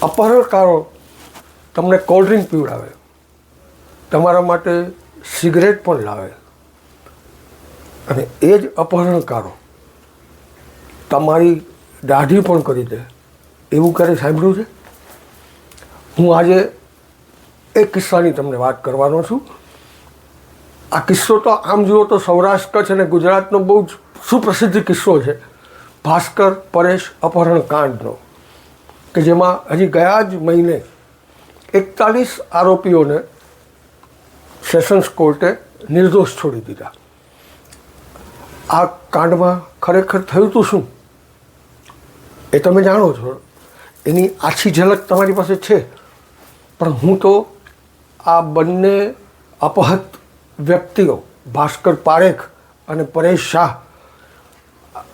અપહરણકારો તમને cold drink પીવડાવે, તમારા માટે સિગરેટ પણ લાવે, અને એ જ અપહરણકારો તમારી દાઢી પણ કરી દે. એવું ક્યારે સાંભળ્યું છે? હું આજે એક કિસ્સાની તમને વાત કરવાનો છું. આ કિસ્સો તો આમ જુઓ તો સૌરાષ્ટ્ર, કચ્છ અને ગુજરાતનો બહુ જ સુપ્રસિદ્ધ કિસ્સો છે, ભાસ્કર પરેશ અપહરણકાંડનો, કે જેમાં હજી ગયા જ મહિને 41 આરોપીઓને સેશન્સ કોર્ટે નિર્દોષ છોડી દીધા. આ કાંડમાં ખરેખર થયું હતું શું એ તમે જાણો છો, એની આછી ઝલક તમારી પાસે છે. પણ હું તો આ બંને અપહત વ્યક્તિઓ, ભાસ્કર પારેખ અને પરેશ શાહ,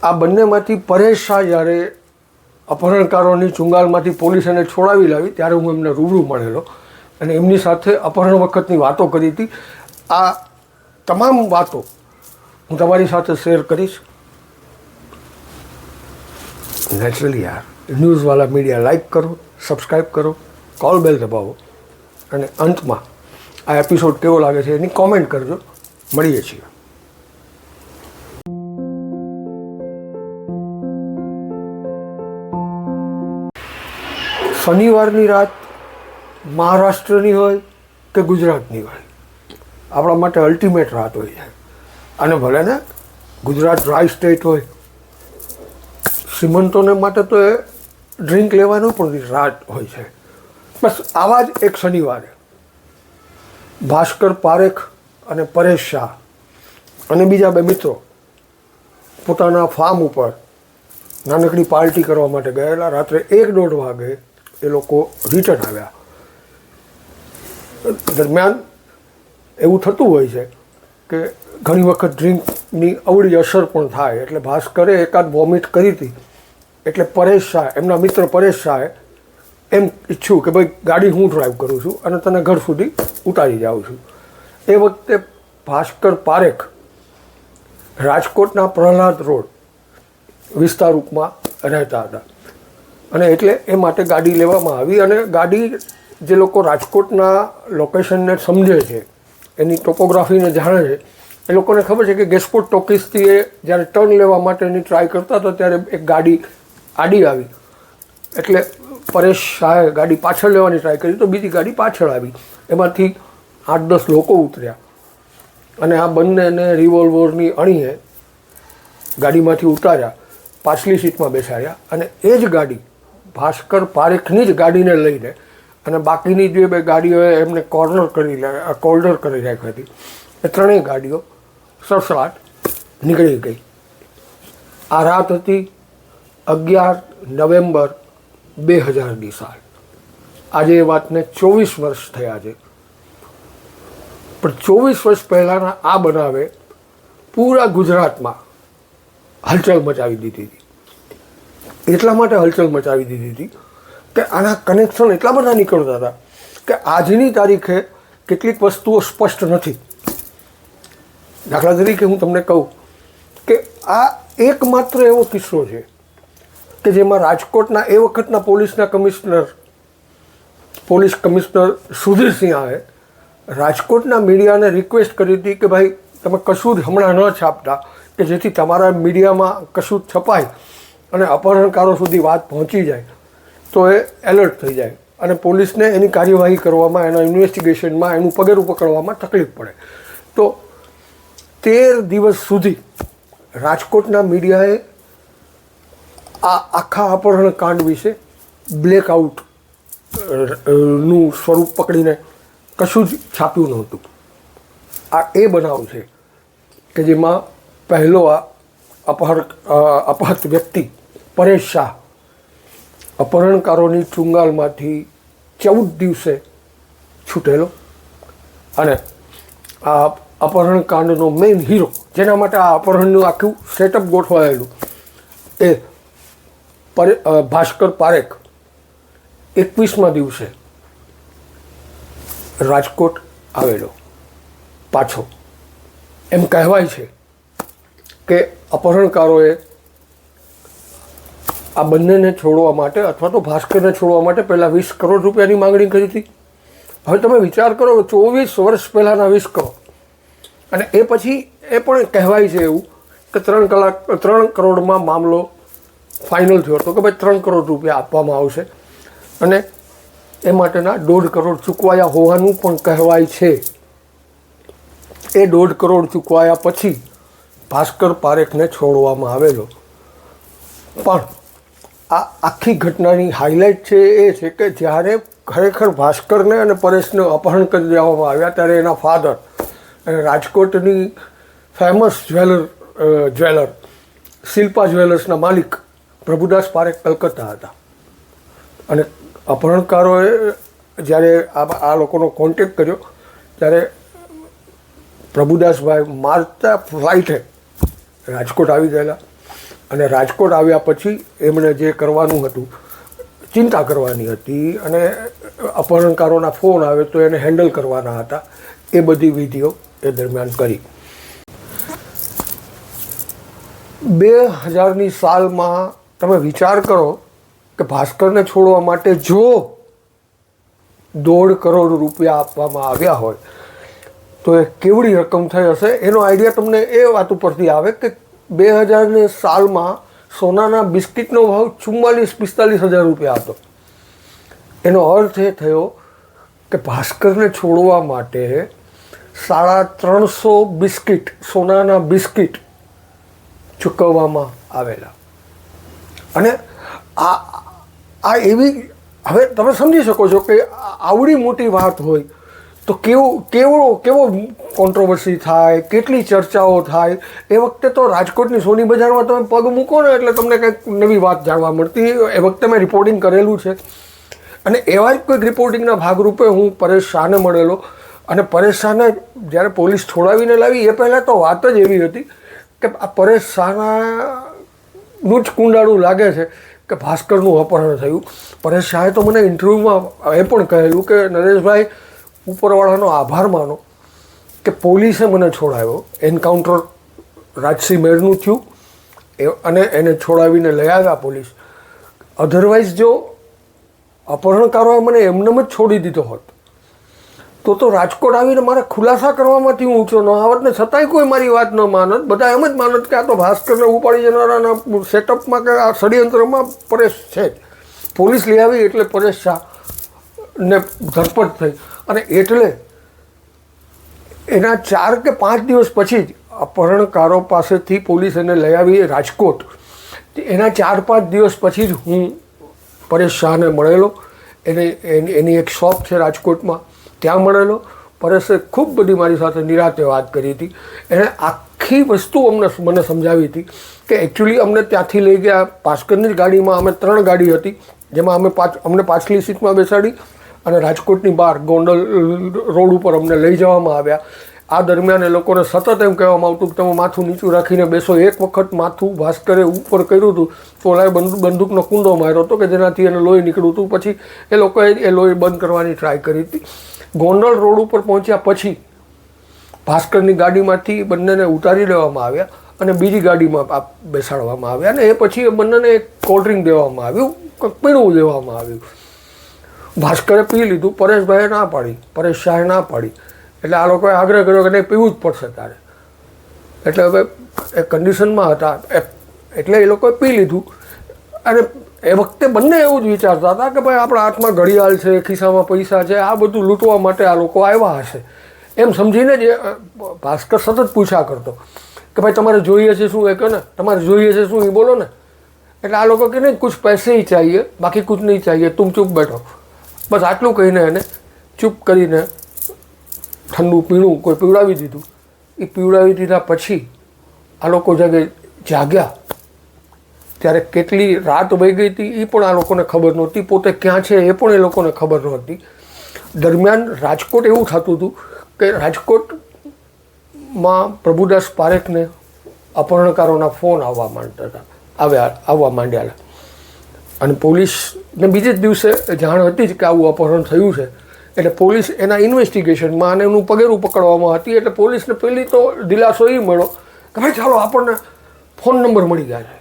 આ બંનેમાંથી પરેશ શાહ જ્યારે અપહરણકારોની ચુંગાલમાંથી પોલીસ એને છોડાવી લાવી ત્યારે હું એમને રૂબરૂ મળેલો અને એમની સાથે અપહરણ વખતની વાતો કરી હતી. આ તમામ વાતો હું તમારી સાથે શેર કરીશ. નેચરલી યાર, ન્યૂઝવાલા મીડિયા લાઈક કરો, સબસ્ક્રાઈબ કરો, કોલ બેલ દબાવો, અને અંતમાં આ એપિસોડ કેવો લાગે છે એની કોમેન્ટ કરજો. મળીએ છીએ. શનિવારની રાત મહારાષ્ટ્રની હોય કે ગુજરાતની હોય, આપણા માટે અલ્ટિમેટ રાત હોય છે. અને ભલે ને ગુજરાત ડ્રાય સ્ટેટ હોય, શ્રીમંતોને માટે તો એ ડ્રિંક લેવાનું પણ રાત હોય છે. બસ આવા જ એક શનિવારે ભાસ્કર પારેખ અને પરેશ શાહ અને બીજા બે મિત્રો પોતાના ફાર્મ ઉપર નાનકડી પાર્ટી કરવા માટે ગયેલા. રાત્રે 1-1:30 વાગે એ લોકો રિટર્ન આવ્યા. દરમિયાન એવું થતું હોય છે કે ઘણી વખત ડ્રિંકની અવળી અસર પણ થાય, એટલે ભાસ્કરે એકાદ વોમિટ કરી હતી. એટલે પરેશ શાહ, એમના મિત્ર પરેશ શાહે એમ ઈચ્છ્યું કે ભાઈ ગાડી હું ડ્રાઈવ કરું છું અને તને ઘર સુધી ઉતારી જાઉં છું. એ વખતે ભાસ્કર પારેખ રાજકોટના પ્રહલાદ રોડ વિસ્તારમાં રહેતા હતા, અને એટલે એ માટે ગાડી લેવામાં આવી. અને ગાડી, જે લોકો રાજકોટના લોકેશનને સમજે છે, એની ટોપોગ્રાફીને જાણે છે, એ લોકોને ખબર છે કે ગેસ્પોર્ટ ટોકીસથી એ જ્યારે ટર્ન લેવા માટેની ટ્રાય કરતા હતા ત્યારે એક ગાડી આડી આવી. એટલે પરેશ શાહે ગાડી પાછળ લેવાની ટ્રાય કરી તો બીજી ગાડી પાછળ આવી. એમાંથી 8-10 લોકો ઉતર્યા અને આ બંનેને રિવોલ્વરની અણીએ ગાડીમાંથી ઉતાર્યા, પાછલી સીટમાં બેસાડ્યા, અને એ જ ગાડી ભાસ્કર પારેખની જ ગાડીને લઈને અને બાકીની જે બે ગાડીઓએ એમને કોર્નર કરી રાખી હતી, એ ત્રણેય ગાડીઓ સડસડાટ નીકળી ગઈ. આ રાત હતી 11 નવેમ્બર 2000ની સાલ. આજે એ વાતને 24 વર્ષ થયા છે. પણ 24 વર્ષ પહેલાંના આ બનાવે પૂરા ગુજરાતમાં હલચલ મચાવી દીધી હતી. એટલા માટે હલચલ મચાવી દીધી હતી કે આના કનેક્શન એટલા બધા નીકળતા હતા કે આજની તારીખે કેટલીક વસ્તુઓ સ્પષ્ટ નથી. દાખલા તરીકે હું તમને કહું કે આ એકમાત્ર એવો કિસ્સો છે કે જેમાં રાજકોટના એ વખતના પોલીસ કમિશનર સુધીર સિંહાએ રાજકોટના મીડિયાને રિક્વેસ્ટ કરી હતી કે ભાઈ તમે કશું જ હમણાં ન છાપતા, કે જેથી તમારા મીડિયામાં કશું જ છપાય અને અપહરણકારો સુધી વાત પહોંચી જાય તો એ એલર્ટ થઈ જાય અને પોલીસને એની કાર્યવાહી કરવામાં, એના ઇન્વેસ્ટિગેશનમાં, એનું પગેરું પકડવામાં તકલીફ પડે. તો 13 દિવસ સુધી રાજકોટના મીડિયાએ આ આખા અપહરણકાંડ વિશે બ્લેકઆઉટ નું સ્વરૂપ પકડીને કશું જ છાપ્યું નહોતું. આ એ બનાવ છે કે જેમાં પહેલો આ અપહત વ્યક્તિ પરેશ શાહ અપહરણકારોની ચુંગાલમાંથી 14 દિવસે છૂટેલો, અને આ અપહરણકાંડનો મેઇન હીરો, જેના માટે આ અપહરણનું આખું સેટઅપ ગોઠવાયેલું, એ ભાસ્કર પારેખ 21મા દિવસે રાજકોટ આવેલો પાછો. એમ કહેવાય છે કે અપહરણકારોએ આ બંનેને છોડવા માટે અથવા તો ભાસ્કરને છોડવા માટે પહેલાં 20 કરોડ રૂપિયાની માંગણી કરી હતી. હવે તમે વિચાર કરો, 24 વર્ષ પહેલાંના 20 કરોડ. અને એ પછી એ પણ કહેવાય છે એવું કે 3 કરોડમાં મામલો ફાઇનલ થયો હતો કે ભાઈ 3 કરોડ રૂપિયા આપવામાં આવશે, અને એ માટેના 1.5 કરોડ ચૂકવાયા હોવાનું પણ કહેવાય છે. એ 1.5 કરોડ ચૂકવાયા પછી ભાસ્કર પારેખને છોડવામાં આવેલો. પણ આ આખી ઘટનાની હાઇલાઇટ છે એ છે કે જ્યારે ખરેખર ભાસ્કરને અને પરેશને અપહરણ કરી દેવામાં આવ્યા ત્યારે એના ફાધર અને રાજકોટની ફેમસ જ્વેલર શિલ્પા જ્વેલર્સના માલિક પ્રભુદાસ પારેખ કલકત્તા હતા. અને અપહરણકારોએ જ્યારે આ લોકોનો કોન્ટેક્ટ કર્યો ત્યારે પ્રભુદાસભાઈ મારતા ફ્લાઇટે રાજકોટ આવી ગયેલા. અને રાજકોટ આવ્યા પછી એમણે જે કરવાનું હતું, ચિંતા કરવાની હતી અને અપહરણકારોના ફોન આવે તો એને હેન્ડલ કરવાના હતા, એ બધી વિધિઓ એ દરમિયાન કરી. 2000ની સાલમાં તમે વિચાર કરો કે ભાસ્કરને છોડવા માટે જો 1.5 કરોડ રૂપિયા આપવામાં આવ્યા હોય તો એ કેવડી રકમ થઈ હશે. એનો આઈડિયા તમને એ વાત ઉપરથી આવે કે 2000ની સાલમાં સોનાના બિસ્કિટનો ભાવ 44-45 હજાર રૂપિયા હતો. એનો અર્થ એ થયો કે ભાસ્કરને છોડવા માટે 350 બિસ્કિટ, સોનાના બિસ્કિટ ચૂકવવામાં આવેલા. અને આ એવી, હવે તમે સમજી શકો છો કે આવડી મોટી વાત હોય તો કેવો કોન્ટ્રોવર્સી થાય, કેટલી ચર્ચાઓ થાય. એ વખતે તો રાજકોટની સોની બજારમાં તમે પગ મૂકો ને એટલે તમને કંઈક નવી વાત જાણવા મળતી. એ વખતે મેં રિપોર્ટિંગ કરેલું છે. અને એવા જ કોઈક રિપોર્ટિંગના ભાગરૂપે હું પરેશ શાહને મળેલો. અને પરેશ શાહને જ્યારે પોલીસ છોડાવીને લાવી એ પહેલાં તો વાત જ એવી હતી કે આ પરેશ શાહનું જ કુંડાળું લાગે છે કે ભાસ્કરનું અપહરણ થયું. પરેશ શાહે તો મને ઇન્ટરવ્યૂમાં એ પણ કહેલું કે નરેશભાઈ, ઉપરવાળાનો આભાર માનો કે પોલીસે મને છોડાવ્યો. એન્કાઉન્ટર રાજસિંહ મેરનું થયું અને એને છોડાવીને લઈ આવ્યા પોલીસ. અધરવાઇઝ જો અપહરણકારોએ મને એમનેમ જ છોડી દીધો હોત તો રાજકોટ આવીને મારે ખુલાસા કરવામાંથી હું ઊંચો ન આવત ને છતાંય કોઈ મારી વાત ન માનત. બધા એમ જ માનત કે આ તો ભાસ્કરને ઉપાડી જનારાના સેટઅપમાં કે આ ષડયંત્રમાં પરેશ છે જ. પોલીસ લઈ આવી એટલે પરેશ શાહને ધરપત થઈ. અને એટલે એના 4 કે 5 દિવસ પછી જ અપહરણકારો પાસેથી પોલીસ એને લઈ આવી રાજકોટ. એના 4-5 દિવસ પછી જ હું પરેશ શાહને મળેલો. એની એક શોપ છે રાજકોટમાં, ત્યાં મળેલો. પરેશે ખૂબ બધી મારી સાથે નિરાતે વાત કરી હતી. એણે આખી વસ્તુ મને સમજાવી હતી કે એકચ્યુઅલી અમને ત્યાંથી લઈ ગયા ભાસ્કરની જ ગાડીમાં. અમે 3 ગાડી હતી જેમાં અમને પાછલી સીટમાં બેસાડી અને રાજકોટની બહાર ગોંડલ રોડ ઉપર અમને લઈ જવામાં આવ્યા. આ દરમિયાન એ લોકોને સતત એમ કહેવામાં આવતું કે તમે માથું નીચું રાખીને બેસો. એક વખત માથું ભાસ્કરે ઉપર કર્યું હતું તો ઓલાએ બંદૂકનો કુંડો માર્યો હતો કે જેનાથી એને લોહી નીકળ્યું હતું. પછી એ લોકોએ એ લોહી બંધ કરવાની ટ્રાય કરી હતી. ગોંડલ રોડ ઉપર પહોંચ્યા પછી ભાસ્કરની ગાડીમાંથી બંનેને ઉતારી લેવામાં આવ્યા અને બીજી ગાડીમાં બેસાડવામાં આવ્યા. અને એ પછી એ બંનેને એક કોલ્ડ ડ્રિંક દેવામાં આવ્યું, પીણું દેવામાં આવ્યું. ભાસ્કરે પી લીધું, પરેશભાઈએ ના પાડી, પરેશ શાહે ના પાડી. એટલે આ લોકોએ આગ્રહ કર્યો કે નહીં, પીવું જ પડશે તારે. એટલે હવે એ કન્ડિશનમાં હતા એટલે એ લોકોએ પી લીધું. અને એ વખતે બંને એવું જ વિચારતા હતા કે ભાઈ આપણા હાથમાં ઘડિયાળ છે, ખિસ્સામાં પૈસા છે, આ બધું લૂંટવા માટે આ લોકો આવ્યા હશે એમ સમજીને જ ભાસ્કર સતત પૂછ્યા કરતો કે ભાઈ તમારે જોઈએ છે શું? એ કહે ને તમારે જોઈએ છે શું? એ બોલો ને. એટલે આ લોકો કહે ને કુછ પૈસે ही चाहिए, બાકી કુછ નહીં चाहिए, તુમ ચૂપ બેઠો. બસ આટલું કહીને એને ચૂપ કરીને ઠંડુ પીણું કોઈ પીવડાવી દીધું. એ પીવડાવી દીધા પછી આ લોકો જાગ્યા ત્યારે કેટલી રાત વહી ગઈ હતી એ પણ આ લોકોને ખબર નહોતી. પોતે ક્યાં છે એ પણ એ લોકોને ખબર નહોતી. દરમિયાન રાજકોટ એવું થતું હતું કે રાજકોટમાં પ્રભુદાસ પારેખને અપહરણકારોના ફોન આવવા માંડ્યા. અને પોલીસને બીજે જ દિવસે જાણ હતી જ કે આવું અપહરણ થયું છે. એટલે પોલીસ એના ઇન્વેસ્ટિગેશનમાં અને એનું પગેરું પકડવામાં હતી. એટલે પોલીસને પહેલી તો દિલાસો એ મળ્યો કે ભાઈ ચાલો આપણને ફોન નંબર મળી ગયા છે.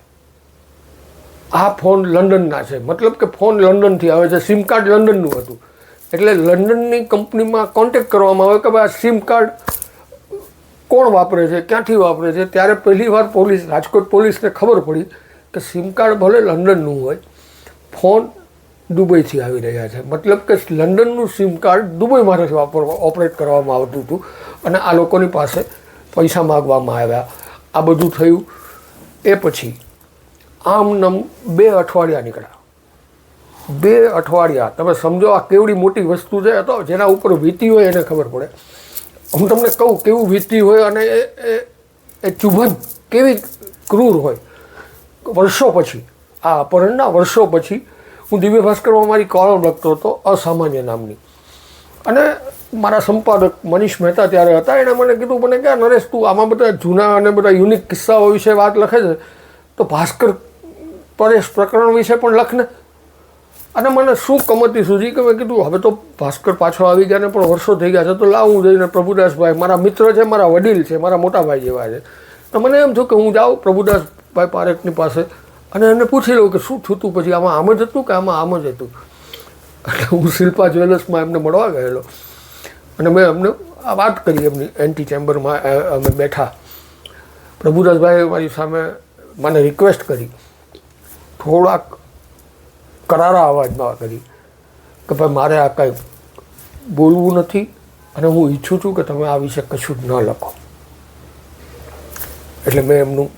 આ ફોન લંડનના છે, મતલબ કે ફોન લંડનથી આવે છે, સિમ કાર્ડ લંડનનું હતું. એટલે લંડનની કંપનીમાં કોન્ટેક્ટ કરવામાં આવે કે ભાઈ આ સિમ કાર્ડ કોણ વાપરે છે, ક્યાંથી વાપરે છે. ત્યારે પહેલીવાર રાજકોટ પોલીસને ખબર પડી કે સિમ કાર્ડ ભલે લંડનનું હોય, ફોન દુબઈથી આવી રહ્યા છે. મતલબ કે લંડનનું સિમ કાર્ડ દુબઈમાંથી ઓપરેટ કરવામાં આવતું હતું અને આ લોકોની પાસે પૈસા માગવામાં આવ્યા. આ બધું થયું. એ પછી આમ નામ 2 અઠવાડિયા નીકળ્યા. 2 અઠવાડિયા તમે સમજો આ કેવડી મોટી વસ્તુ છે. તો જેના ઉપર વીતી હોય એને ખબર પડે. હું તમને કહું કેવું વીતી હોય અને એ ચુભન કેવી ક્રૂર હોય. વર્ષો પછી, આ અપહરણના વર્ષો પછી હું દિવ્ય ભાસ્કરમાં મારી કોલમ લખતો હતો અસામાન્ય નામની, અને મારા સંપાદક મનીષ મહેતા ત્યારે હતા. એણે મને કીધું, મને કે નરેશ તું આમાં બધા જૂના અને બધા યુનિક કિસ્સાઓ વિશે વાત લખે છે તો ભાસ્કર પરેશ પ્રકરણ વિશે પણ લખને. અને મને શું કમતી સૂજી કે મેં કીધું હવે તો ભાસ્કર પાછો આવી ગયા ને પણ વર્ષો થઈ ગયા છે તો લાવું જઈને પ્રભુદાસભાઈ મારા મિત્ર છે, મારા વડીલ છે, મારા મોટા ભાઈ જેવા છે. તો મને એમ થયું કે હું જાઉં પ્રભુદાસભાઈ પારેખની પાસે અને એને પૂછી લઉં કે શું થયું હતું, પછી આમાં આમ જ હતું કે આમાં આમ જ હતું. એટલે હું શિલ્પા જ્વેલર્સમાં એમને મળવા ગયેલો અને મેં એમને આ વાત કરી. એમની એન્ટી ચેમ્બરમાં અમે બેઠા. પ્રભુદાસભાઈએ મારી સામે મને રિક્વેસ્ટ કરી, થોડાક કરારા અવાજમાં કરી કે ભાઈ મારે આ કંઈ બોલવું નથી અને હું ઈચ્છું છું કે તમે આ વિશે કશું જ ન લખો. એટલે મેં એમનું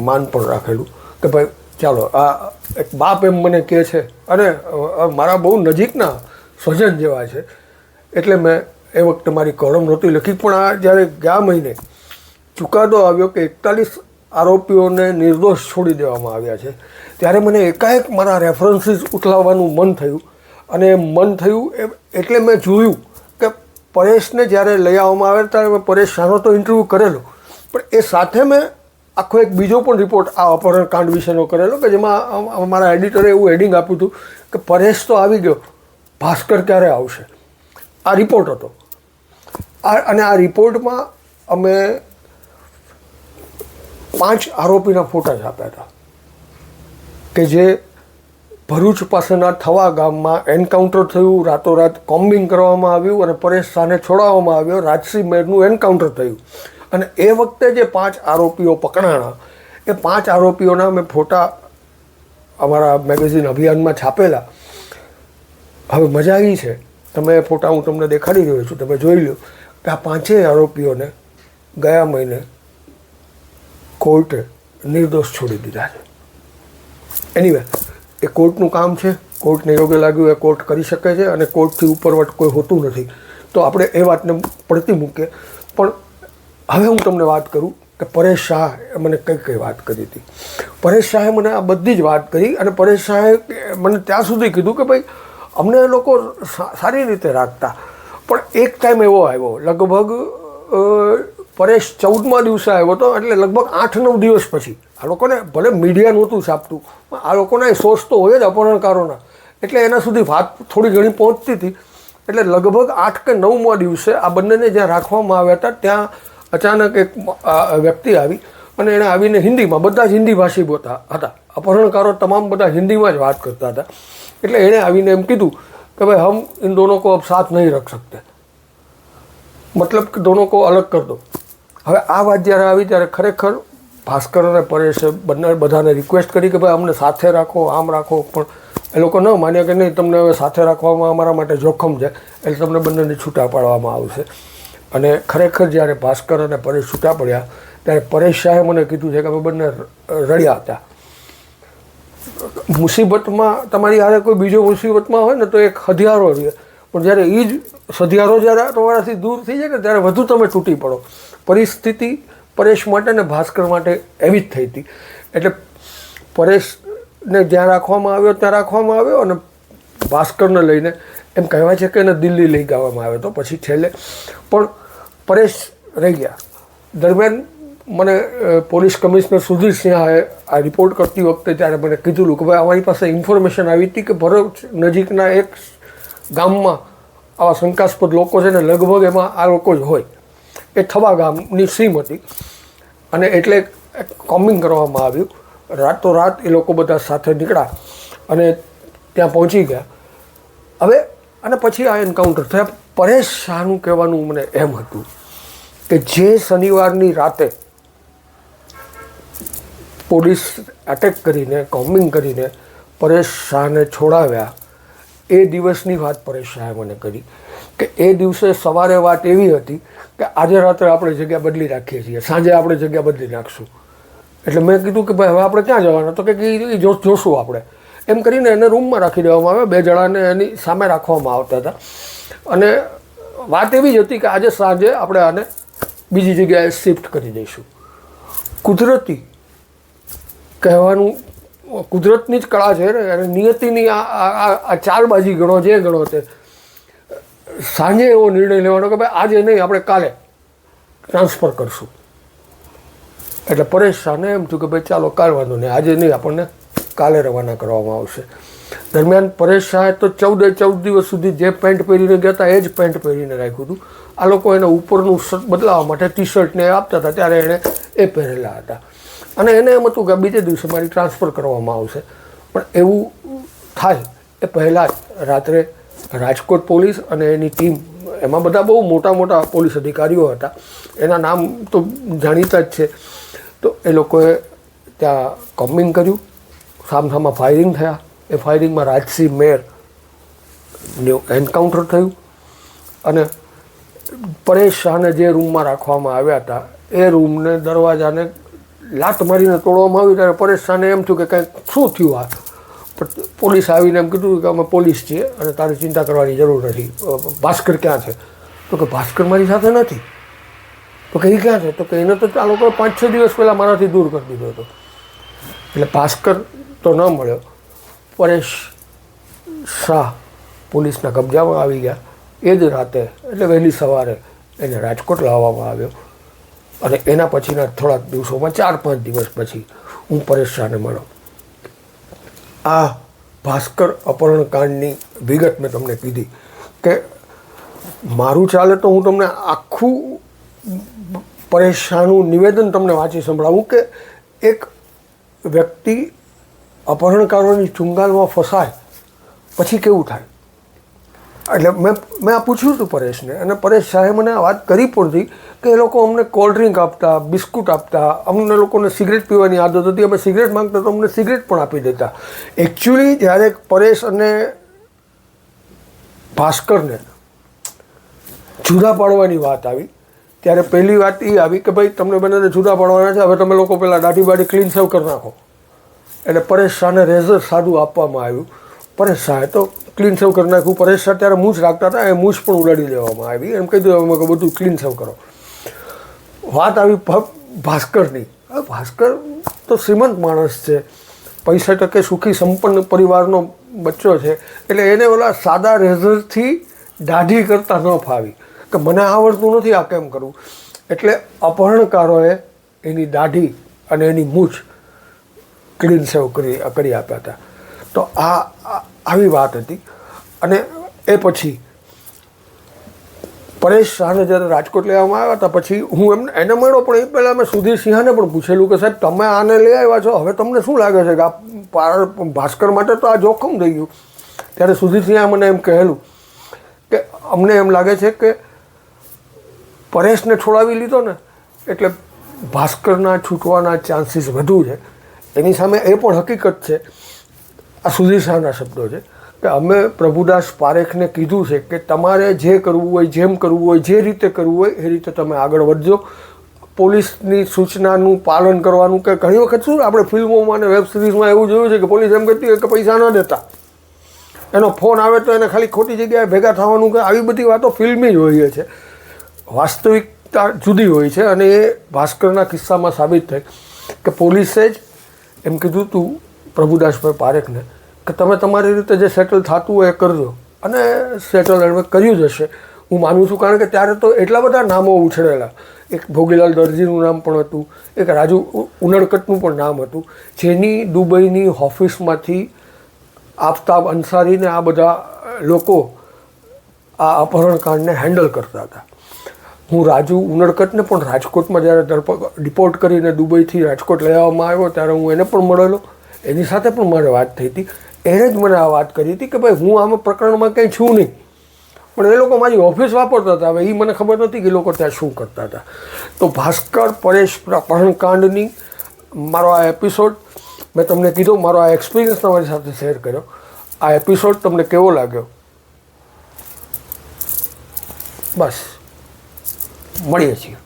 માન પણ રાખેલું કે ભાઈ ચાલો. આ એક બાપ એમ મને કહે છે અને મારા બહુ નજીકના સ્વજન જેવા છે એટલે મેં એ વખતે મારી કોલમ નહોતી લખી. પણ આ જ્યારે ગયા મહિને ચુકાદો આવ્યો કે 41 આરોપીઓને નિર્દોષ છોડી દેવામાં આવ્યા છે ત્યારે મને એકાએક મારા રેફરન્સીસ ઉઠલાવવાનું મન થયું. અને મન થયું એટલે મેં જોયું કે પરેશને જ્યારે લઈ આવવામાં આવે ત્યારે મેં પરેશ શાહનો તો ઇન્ટરવ્યૂ કરેલો, પણ એ સાથે મેં આખો એક બીજો પણ રિપોર્ટ આ અપહરણ કાંડ વિશેનો કરેલો કે જેમાં મારા એડિટરે એવું હેડિંગ આપ્યું હતું કે પરેશ તો આવી ગયો, ભાસ્કર ક્યારે આવશે. આ રિપોર્ટ હતો. અને આ રિપોર્ટમાં અમે 5 આરોપીના ફોટા છાપ્યા હતા કે જે ભરૂચ પાસેના થવા ગામમાં એન્કાઉન્ટર થયું, રાતોરાત કોમ્બિંગ કરવામાં આવ્યું અને પરેશ શાહને છોડાવવામાં આવ્યો. રાજસિંહ મેરનું એન્કાઉન્ટર થયું અને એ વખતે જે 5 આરોપીઓ પકડાણા એ 5 આરોપીઓના મેં ફોટા અમારા મેગેઝિન અભિયાનમાં છાપેલા. હવે મજા આવી છે, તમે ફોટા હું તમને દેખાડી રહ્યો છું, તમે જોઈ લો કે આ 5 આરોપીઓને ગયા મહિને કોર્ટે નિર્દોષ છોડી દીધા છે. એનીવે એ કોર્ટનું કામ છે, કોર્ટને યોગ્ય લાગ્યું એ કોર્ટ કરી શકે છે અને કોર્ટથી ઉપરવટ કોઈ હોતું નથી. તો આપણે એ વાતને પડતી મૂકીએ. પણ હવે હું તમને વાત કરું કે પરેશ શાહ મને કઈ કઈ વાત કરી હતી. પરેશ શાહે મને આ બધી જ વાત કરી અને પરેશ શાહે મને ત્યાં સુધી કીધું કે ભાઈ અમને એ લોકો સારી રીતે રાખતા, પણ એક ટાઈમ એવો આવ્યો લગભગ પરેશ 14મા દિવસે આવ્યો હતો એટલે લગભગ 8-9 દિવસ પછી આ લોકોને ભલે મીડિયા નહોતું છાપતું, આ લોકોના સોર્સ તો હોય જ અપહરણકારોના, એટલે એના સુધી વાત થોડી ઘણી પહોંચતી હતી. એટલે લગભગ 8 કે 9મા દિવસે આ બંનેને જ્યાં રાખવામાં આવ્યા હતા ત્યાં અચાનક એક વ્યક્તિ આવી અને એણે આવીને હિન્દીમાં, બધા જ હિન્દી ભાષી હતા, અપહરણકારો તમામ બધા હિન્દીમાં જ વાત કરતા હતા. એટલે એણે આવીને એમ કીધું કે ભાઈ હમ इन दोनों को अब साथ नहीं रख सकते, मतलब કે दोनों को अलग कर दो. હવે આ વાત જ્યારે આવી ત્યારે ખરેખર ભાસ્કર અને પરેશે બધાને રિક્વેસ્ટ કરી કે ભાઈ અમને સાથે રાખો, આમ રાખો, પણ એ લોકો ન માન્યા કે નહીં તમને હવે સાથે રાખવામાં અમારા માટે જોખમ છે એટલે તમને બંનેને છૂટા પાડવામાં આવશે. અને ખરેખર જ્યારે ભાસ્કર અને પરેશ છૂટા પડ્યા ત્યારે પરેશ શાહે મને કીધું છે કે અમે બંને રડ્યા હતા. મુસીબતમાં તમારી હારે કોઈ બીજો મુસીબતમાં હોય ને તો એક હથિયારો રહે, પણ જ્યારે એ જ સધિયારો જ્યારે તમારાથી દૂર થઈ જાય ને ત્યારે વધુ તમે તૂટી પડો. પરિસ્થિતિ પરેશ માટે ને ભાસ્કર માટે એવી જ થઈ હતી. એટલે પરેશને જ્યાં રાખવામાં આવ્યો ત્યાં રાખવામાં આવ્યો અને ભાસ્કરને લઈને એમ કહેવાય છે કે એને દિલ્હી લઈ જવામાં આવ્યો તો પછી છેલ્લે પણ પરેશ રહી ગયા. દરમિયાન મને પોલીસ કમિશનર સુધીર સિંહાએ આ રિપોર્ટ કરતી વખતે ત્યારે મને કીધું કે ભાઈ અમારી પાસે ઇન્ફોર્મેશન આવી હતી કે ભરૂચ નજીકના એક ગામમાં આવા શંકાસ્પદ લોકો છે ને લગભગ એમાં આ લોકો જ હોય. એ થવા ગામની સીમ હતી અને એટલે કોમ્બિંગ કરવામાં આવ્યું રાતોરાત એ લોકો બધા સાથે નીકળ્યા અને ત્યાં પહોંચી ગયા. હવે અને પછી આ એન્કાઉન્ટર થયા. પરેશ શાહનું કહેવાનું મને એમ હતું કે જે શનિવારની રાતે પોલીસ એટેક કરીને કોમ્બિંગ કરીને પરેશ શાહને છોડાવ્યા, એ દિવસની વાત પરેશ શાહે મને કરી કે એ દિવસે સવારે વાત એવી હતી કે આજે રાત્રે આપણે જગ્યા બદલી રાખીએ છીએ, સાંજે આપણે જગ્યા બદલી નાખશું. એટલે મેં કીધું કે ભાઈ હવે આપણે ક્યાં જવાના? તો કે એ જોશું આપણે. એમ કરીને એને રૂમમાં રાખી દેવામાં આવ્યા. 2 જણાને એની સામે રાખવામાં આવતા હતા અને વાત એવી જ હતી કે આજે સાંજે આપણે આને બીજી જગ્યાએ શિફ્ટ કરી દઈશું. કુદરતી કહેવાનું, કુદરતની જ કળા છે અને નિયતિની આ ચાલબાજી ગણો જે ગણો તે, સાંજે એવો નિર્ણય લેવાનો કે ભાઈ આજે નહીં, આપણે કાલે ટ્રાન્સફર કરશું. એટલે પરેશ શાહને એમ થયું કે ભાઈ ચાલો કાલ વાંધો નહીં, આજે નહીં, આપણને કાલે રવાના કરવામાં આવશે. દરમિયાન પરેશ શાહે તો 14 દિવસ સુધી જે પેન્ટ પહેરીને ગયા હતા એ જ પેન્ટ પહેરીને રાખ્યું હતું. આ લોકો એને ઉપરનું શર્ટ બદલાવવા માટે ટી શર્ટને આપતા હતા ત્યારે એણે એ પહેરેલા હતા અને એને એમ હતું કે બીજે દિવસે મારી ટ્રાન્સફર કરવામાં આવશે. પણ એવું થાય એ પહેલાં જ રાત્રે રાજકોટ પોલીસ અને એની ટીમ, એમાં બધા બહુ મોટા મોટા પોલીસ અધિકારીઓ હતા, એના નામ તો જાણીતા જ છે. તો એ લોકોએ ત્યાં કોમ્બિંગ કર્યું, સામસામા ફાયરિંગ થયા. એ ફાયરિંગમાં રાજસિંહ મેરનું એન્કાઉન્ટર થયું અને પરેશ શાહને જે રૂમમાં રાખવામાં આવ્યા હતા એ રૂમને દરવાજાને લાત મારીને તોડવામાં આવ્યું. ત્યારે પરેશ શાહને એમ થયું કે કંઈક શું થયું આ? પણ પોલીસ આવીને એમ કીધું કે અમે પોલીસ છીએ અને તારે ચિંતા કરવાની જરૂર નથી. ભાસ્કર ક્યાં છે? તો કે ભાસ્કર મારી સાથે નથી. તો કે એ ક્યાં છે? તો કે એને તો આ લોકોએ 5-6 દિવસ પહેલાં મારાથી દૂર કરી દીધો હતો. એટલે ભાસ્કર તો ન મળ્યો. પરેશ શાહ પોલીસના કબજામાં આવી ગયા. એ જ રાતે એટલે વહેલી સવારે એને રાજકોટ લાવવામાં આવ્યો અને એના પછીના થોડાક દિવસોમાં 4-5 દિવસ પછી હું પરેશ શાહને મળ્યો. આ ભાસ્કર અપહરણકાંડની વિગત મેં તમને કીધી કે મારું ચાલે તો હું તમને આખું પરેશ શાહનું નિવેદન તમને વાંચી સંભળાવું કે એક વ્યક્તિ અપહરણકારોની ચુંગાલમાં ફસાય પછી કેવું થાય. એટલે મેં આ પૂછ્યું હતું પરેશને અને પરેશ શાહે મને આ વાત કરી પણ હતી કે એ લોકો અમને કોલ્ડ ડ્રિંક આપતા, બિસ્કુટ આપતા, અમને લોકોને સિગરેટ પીવાની આદત હતી, અમે સિગરેટ માંગતા તો અમને સિગરેટ પણ આપી દેતા. એકચ્યુઅલી જ્યારે પરેશ અને ભાસ્કરને જુદા પાડવાની વાત આવી ત્યારે પહેલી વાત એ આવી કે ભાઈ તમને બંનેને જુદા પાડવાના છે, હવે તમે લોકો પહેલાં દાઢી બાઢી ક્લીન સેવ કરી નાખો. એટલે પરેશ શાહને રેઝર સાદું આપવામાં આવ્યું. પરેશ શાહે તો ક્લીન સેવ કરી નાખ્યું. પરેશ શાહ ત્યારે મૂછ રાખતા હતા, એ મૂછ પણ ઉડાડી દેવામાં આવી. એમ કહી દઉં અમે કે બધું ક્લીન સેવ કરો. વાત આવી ભાસ્કરની. ભાસ્કર તો શ્રીમંત માણસ છે, પૈસા ટકે સુખી સંપન્ન પરિવારનો બચ્ચો છે. એટલે એને ઓલા સાદા રેઝરથી દાઢી કરતાં ન ફાવી કે મને આવડતું નથી આ કેમ કરવું. એટલે અપહરણકારોએ એની દાઢી અને એની મૂછ ક્લીન સેવ કરી આપ્યા હતા. તો આવી વાત હતી. અને એ પછી પરેશ શાહને જ્યારે રાજકોટ લેવામાં આવ્યા હતા પછી હું એને મળ્યો, પણ એ પહેલાં મેં સુધીર સિંહાને પણ પૂછેલું કે સાહેબ તમે આને લઈ આવ્યા છો, હવે તમને શું લાગે છે કે આ ભાસ્કર માટે તો આ જોખમ થઈ ગયું. ત્યારે સુધીર સિંહે મને એમ કહેલું કે અમને એમ લાગે છે કે પરેશને છોડાવી લીધો ને એટલે ભાસ્કરના છૂટવાના ચાન્સીસ વધુ છે. એની સામે એ પણ હકીકત છે, આ સુધીર શાહના શબ્દો છે, કે અમે પ્રભુદાસ પારેખને કીધું છે કે તમારે જે કરવું હોય, જેમ કરવું હોય, જે રીતે કરવું હોય એ રીતે તમે આગળ વધજો. પોલીસની સૂચનાનું પાલન કરવાનું. કે ઘણી વખત શું આપણે ફિલ્મોમાં અને વેબ સિરીઝમાં એવું જોયું છે કે પોલીસ એમ કહેતી હોય કે પૈસા ન દેતા, એનો ફોન આવે તો એને ખાલી ખોટી જગ્યાએ ભેગા થવાનું, કે આવી બધી વાતો ફિલ્મી જ હોય છે. વાસ્તવિકતા જુદી હોય છે અને એ ભાસ્કરના કિસ્સામાં સાબિત થઈ કે પોલીસે જ એમ કીધું હતું પ્રભુદાસભાઈ પારેખને કે તમે તમારી રીતે જે સેટલ થતું હોય એ કરજો. અને સેટલ એણે કર્યું જ હશે હું માનું છું, કારણ કે ત્યારે તો એટલા બધા નામો ઉછળેલા. એક ભોગીલાલ દરજીનું નામ પણ હતું, એક રાજુ ઉનડકટનું પણ નામ હતું, જેની દુબઈની ઓફિસમાંથી આફતાબ અંસારીને આ બધા લોકો આ અપહરણકાંડને હેન્ડલ કરતા હતા. હું રાજુ ઉનડકટને પણ રાજકોટમાં જ્યારે ડિપોર્ટ કરીને દુબઈથી રાજકોટ લઈ આવવામાં આવ્યો ત્યારે હું એને પણ મળેલો, એની સાથે પણ મારે વાત થઈ હતી. એણે જ મને આ વાત કરી હતી કે ભાઈ હું આમાં પ્રકરણમાં કંઈ છું નહીં, પણ એ લોકો મારી ઓફિસ વાપરતા હતા. હવે એ મને ખબર નથી કે એ લોકો ત્યાં શું કરતા હતા. તો ભાસ્કર પરેશ અપહરણકાંડની મારો આ એપિસોડ મેં તમને કીધું, મારો આ એક્સપિરિયન્સ તમારી સાથે શેર કર્યો. આ એપિસોડ તમને કેવો લાગ્યો? બસ મળીએ છીએ.